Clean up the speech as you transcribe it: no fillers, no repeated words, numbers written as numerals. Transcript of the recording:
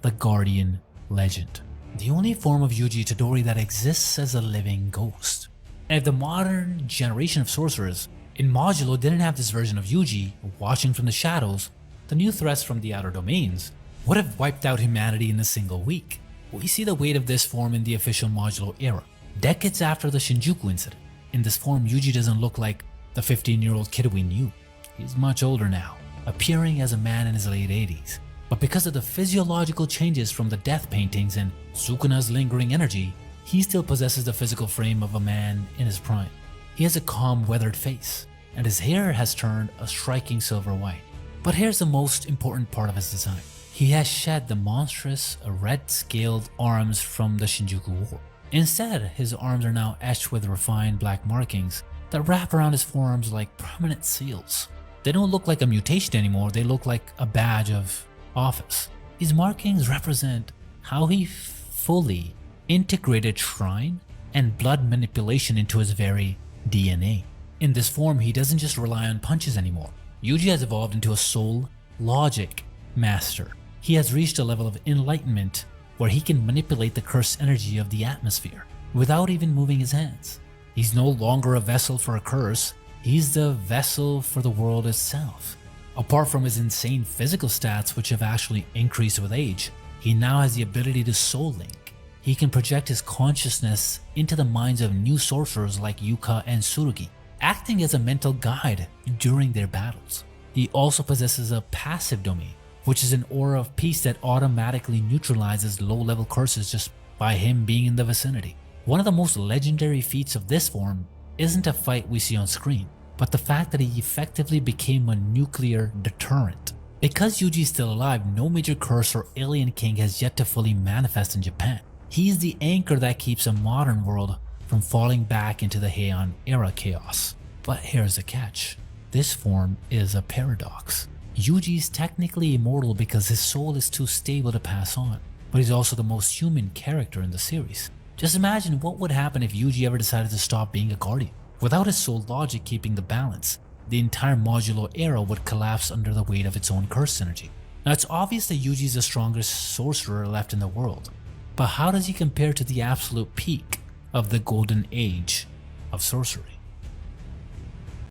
the Guardian legend, the only form of Yugi Itodori that exists as a living ghost. And if the modern generation of sorcerers in Modulo didn't have this version of Yugi watching from the shadows, the new threats from the outer domains would have wiped out humanity in a single week. We see the weight of this form in the official Modulo era, decades after the Shinjuku incident. In this form, Yugi doesn't look like the 15-year-old kid we knew. He's much older now, appearing as a man in his late 80s. But because of the physiological changes from the death paintings and Sukuna's lingering energy, he still possesses the physical frame of a man in his prime. He has a calm, weathered face, and his hair has turned a striking silver white. But here's the most important part of his design. He has shed the monstrous, red-scaled arms from the Shinjuku War. Instead, his arms are now etched with refined black markings that wrap around his forearms like permanent seals. They don't look like a mutation anymore, they look like a badge of office. These markings represent how he fully integrated shrine and blood manipulation into his very DNA. In this form, he doesn't just rely on punches anymore. Yugi has evolved into a soul logic master. He has reached a level of enlightenment where he can manipulate the cursed energy of the atmosphere without even moving his hands. He's no longer a vessel for a curse, he's the vessel for the world itself. Apart from his insane physical stats, which have actually increased with age, he now has the ability to soul link. He can project his consciousness into the minds of new sorcerers like Yuka and Tsurugi, acting as a mental guide during their battles. He also possesses a passive domain, which is an aura of peace that automatically neutralizes low-level curses just by him being in the vicinity. One of the most legendary feats of this form isn't a fight we see on screen, but the fact that he effectively became a nuclear deterrent. Because Yuji is still alive, no major curse or alien king has yet to fully manifest in Japan. He is the anchor that keeps a modern world from falling back into the Heian era chaos. But here's the catch. This form is a paradox. Yuji is technically immortal because his soul is too stable to pass on, but he's also the most human character in the series. Just imagine what would happen if Yuji ever decided to stop being a guardian. Without his soul logic keeping the balance, the entire Modulo era would collapse under the weight of its own curse energy. Now it's obvious that Yuji is the strongest sorcerer left in the world, but how does he compare to the absolute peak of the golden age of sorcery?